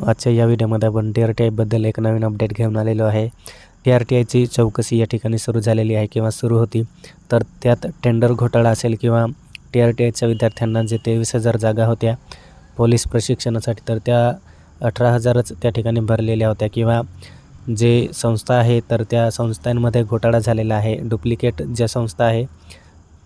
आजच्या या व्हिडिओमध्ये आपण TRTIबद्दल एक नवीन अपडेट घेऊन आलेलो आहे। TRTIची चौकशी या ठिकाणी सुरू झालेली आहे किंवा सुरू होती, तर त्यात टेंडर घोटाळा असेल किंवा TRTIच्या विद्यार्थ्यांना जे 23,000 जागा होत्या पोलीस प्रशिक्षणासाठी, तर त्या 18,000च त्या ठिकाणी भरलेल्या होत्या किंवा जे संस्था आहे तर त्या संस्थांमध्ये घोटाळा झालेला आहे। डुप्लिकेट ज्या संस्था आहे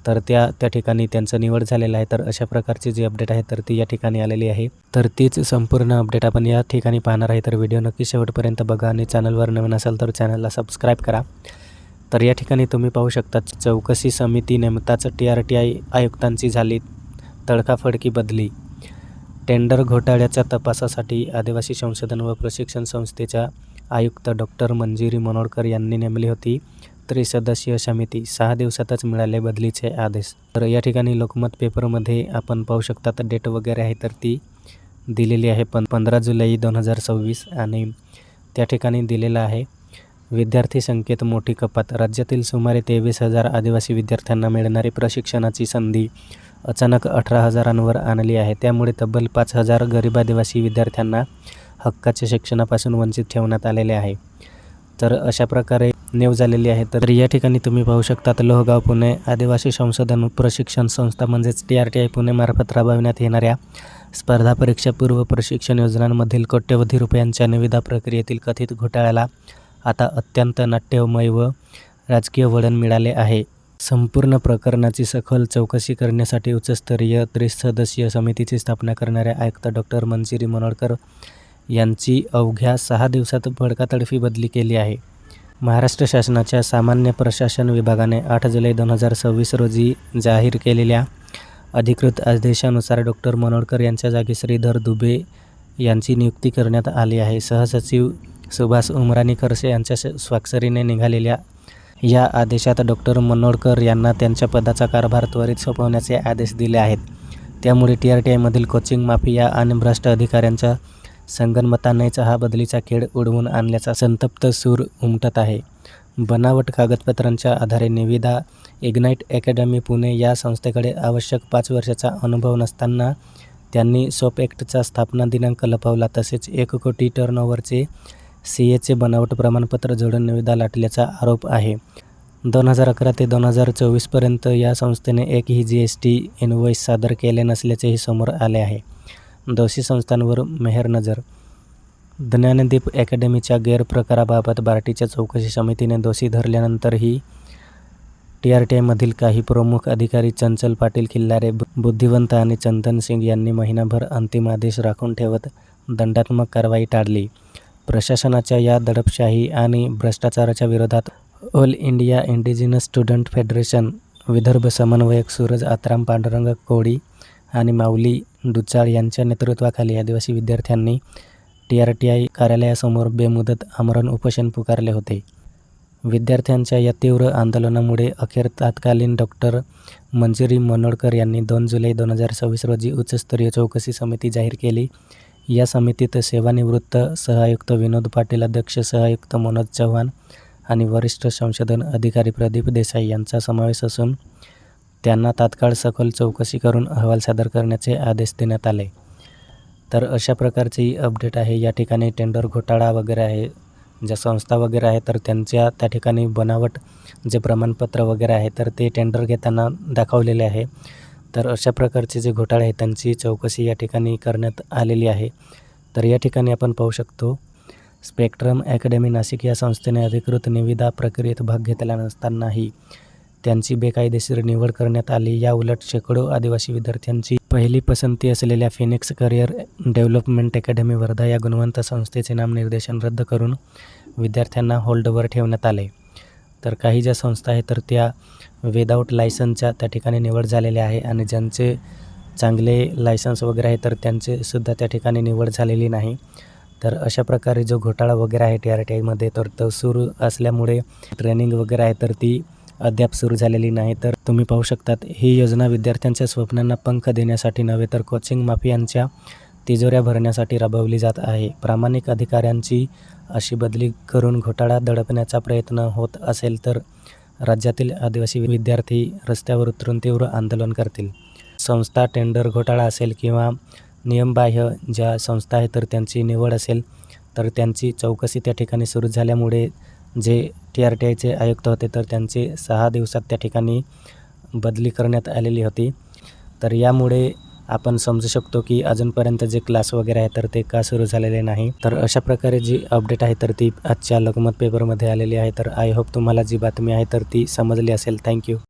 तर त्या ठिकाणी त्यांचं निवड झालेलं आहे। तर अशा प्रकारची जी अपडेट आहे तर ती या ठिकाणी आलेली आहे। तर तीच संपूर्ण अपडेट आपण या ठिकाणी पाहणार आहे। तर व्हिडिओ नक्की शेवटपर्यंत बघा आणि चॅनलवर नवीन असाल तर चॅनलला सबस्क्राईब करा। तर या ठिकाणी तुम्ही पाहू शकता, चौकशी समिती नेमताच TRTI आयुक्तांची झाली तडकाफडकी बदली। टेंडर घोटाळ्याच्या तपासासाठी आदिवासी संशोधन व प्रशिक्षण संस्थेच्या आयुक्त डॉक्टर मंजिरी मनोरकर यांनी नेमली होती त्रिसदस्यीय समिती। 6 दिवसातच मिळाले बदलीचे आदेश। तर या ठिकाणी लोकमत पेपरमध्ये आपण पाहू शकता तर डेट वगैरे आहे तर ती दिलेली आहे 15 जुलै 2026 आणि त्या ठिकाणी दिलेला आहे विद्यार्थी संख्येत मोठी कपात। राज्यातील सुमारे 23,000 आदिवासी विद्यार्थ्यांना मिळणारी प्रशिक्षणाची संधी अचानक 18,000वर आणली आहे। त्यामुळे तब्बल 5,000 गरीब आदिवासी विद्यार्थ्यांना हक्काच्या शिक्षणापासून वंचित ठेवण्यात आलेले आहे। तर अशा प्रकारे न्यूज झालेली आहे। तर या ठिकाणी तुम्ही पाहू शकता लोहगाव पुणे आदिवासी संशोधन प्रशिक्षण संस्था म्हणजेच TRTI पुणे मार्फत राबविण्यात येणाऱ्या स्पर्धा परीक्षा पूर्व प्रशिक्षण योजनांमधील कोट्यवधी रुपयांच्या निविदा प्रक्रियेतील कथित घोटाळ्याला आता अत्यंत नाट्यमय व राजकीय वळण मिळाले आहे। संपूर्ण प्रकरणाची सखोल चौकशी करण्यासाठी उच्चस्तरीय त्रिसदस्यीय समितीची स्थापना करणाऱ्या आयुक्त डॉक्टर मंजिरी मनोरकर यांची अवघ्या 6 दिवसात बडकातडफी बदली केली आहे। महाराष्ट्र शासनाच्या सामान्य प्रशासन विभागाने 8 जुलै 2026 रोजी जाहीर केलेल्या अधिकृत आदेशानुसार डॉक्टर मनोरकर यांच्या जागी श्रीधर दुबे यांची नियुक्ती करण्यात आली आहे। सहसचिव सुभाष उमराणी खरसे यांच्या स्वाक्षरीने निघालेल्या या आदेशात डॉक्टर मनोरकर यांना त्यांच्या पदाचा कारभार त्वरित सोपवण्याचे आदेश दिले आहेत। त्यामुळे TRTIमधील कोचिंग माफिया आणि भ्रष्ट अधिकाऱ्यांच्या संगनमतानेच हा बदलीचा खेळ उडवून आणल्याचा संतप्त सूर उमटत आहे। बनावट कागदपत्रांच्या आधारे निविदा इग्नाईट अकॅडमी पुणे या संस्थेकडे आवश्यक 5 वर्षाचा अनुभव नसताना त्यांनी सोप ॲक्टचा स्थापना दिनांक लपवला। तसेच 1 कोटी टर्नओव्हरचे CAचे बनावट प्रमाणपत्र जोडून निविदा लाटल्याचा आरोप आहे। 2011 ते 2024 पर्यंत या संस्थेने एकही GST इनव्हॉइस सादर केले नसल्याचेही समोर आले आहे। दोषी संस्थांवर मेहरनजर। ज्ञानदीप अकॅडमीच्या गैरप्रकाराबाबत बार्टीच्या चौकशी समितीने दोषी धरल्यानंतरही TRTIमधील काही प्रमुख अधिकारी चंचल पाटील खिल्लारे, बुद्धिवंत आणि चंदन सिंग यांनी महिनाभर अंतिम आदेश राखून ठेवत दंडात्मक कारवाई टाळली। प्रशासनाच्या या दडपशाही आणि भ्रष्टाचाराच्या विरोधात all India indigenous student federation, Vidarbha समन्वयक सूरज आत्राम, पांडुरंग कोळी आणि माऊली डुचाळ यांच्या नेतृत्वाखाली आदिवासी विद्यार्थ्यांनी TRTI कार्यालयासमोर बेमुदत आमरण उपोषण पुकारले होते। विद्यार्थ्यांच्या या तीव्र आंदोलनामुळे अखेर तत्कालीन डॉक्टर मंजिरी मनोरकर यांनी 2 जुलै 2026 रोजी उच्चस्तरीय चौकशी समिती जाहीर केली। या समितीत सेवानिवृत्त सहआयुक्त विनोद पाटील, अध्यक्ष सहआयुक्त मनोज चव्हाण आणि वरिष्ठ संशोधन अधिकारी प्रदीप देसाई यांचा समावेश असून त्यांना तात्काळ सखोल चौकशी करून अहवाल सादर करण्याचे आदेश देण्यात आले। तर अशा प्रकारची अपडेट आहे। या ठिकाणी टेंडर घोटाळा वगैरे आहे, ज्या संस्था वगैरे आहे तर त्यांच्या त्या ठिकाणी बनावट जे प्रमाणपत्र वगैरे आहे तर ते टेंडर घेताना दाखवलेले आहे। तर अशा प्रकारचे जे घोटाळे आहेत त्यांची चौकशी या ठिकाणी करण्यात आलेली आहे। तर या ठिकाणी आपण पाहू शकतो स्पेक्ट्रम अकॅडमी नाशिक या संस्थेने अधिकृत निविदा प्रक्रियेत भाग घेतला नसतानाही त्यांची बेकायदेशीर निवड करण्यात आली। या उलट शेकडो आदिवासी विद्यार्थ्यांची पहिली पसंती असलेल्या Phoenix career development academy Wardha या गुणवंत संस्थेचे नामनिर्देशन रद्द करून विद्यार्थ्यांना होल्डवर ठेवण्यात आले। तर काही ज्या संस्था आहेत तर त्या विदाऊट लायसन्सच्या त्या ठिकाणी निवड झालेल्या आहे आणि ज्यांचे चांगले लायसन्स वगैरे आहे तर त्यांचे सुद्धा त्या ठिकाणी निवड झालेली नाही। तर अशा प्रकारे जो घोटाळा वगैरे आहे TRTIमध्ये तर तो सुरू असल्यामुळे ट्रेनिंग वगैरे आहे तर ती अद्याप सुरू झालेली नाही। तर तुम्ही पाहू शकतात ही योजना विद्यार्थ्यांच्या स्वप्नांना पंख देण्यासाठी नव्हे तर कोचिंग माफियांच्या तिजोऱ्या भरण्यासाठी राबवली जात आहे। प्रामाणिक अधिकाऱ्यांची अशी बदली करून घोटाळा दडपण्याचा प्रयत्न होत असेल तर राज्यातील आदिवासी विद्यार्थी रस्त्यावर उतरून तीव्र आंदोलन करतील। संस्था टेंडर घोटाळा असेल किंवा नियमबाह्य ज्या संस्था आहेत तर त्यांची निवड असेल तर त्यांची चौकशी त्या ठिकाणी सुरू झाल्यामुळे जे TRTIचे आयुक्त होते तर त्यांची 6 दिवसात त्या ठिकाणी बदली करण्यात आलेली होती. तर यामुळे आपण समजू शकतो की अजूनपर्यंत जे क्लास वगैरे आहे तर ते का सुरू झालेले नाही. तर अशा प्रकारे जी अपडेट आहे तर ती आजच्या लोकमत पेपरमध्ये आलेली आहे. तर आय होप तुम्हाला जी बातमी आहे तर ती समजली असेल. थँक्यू.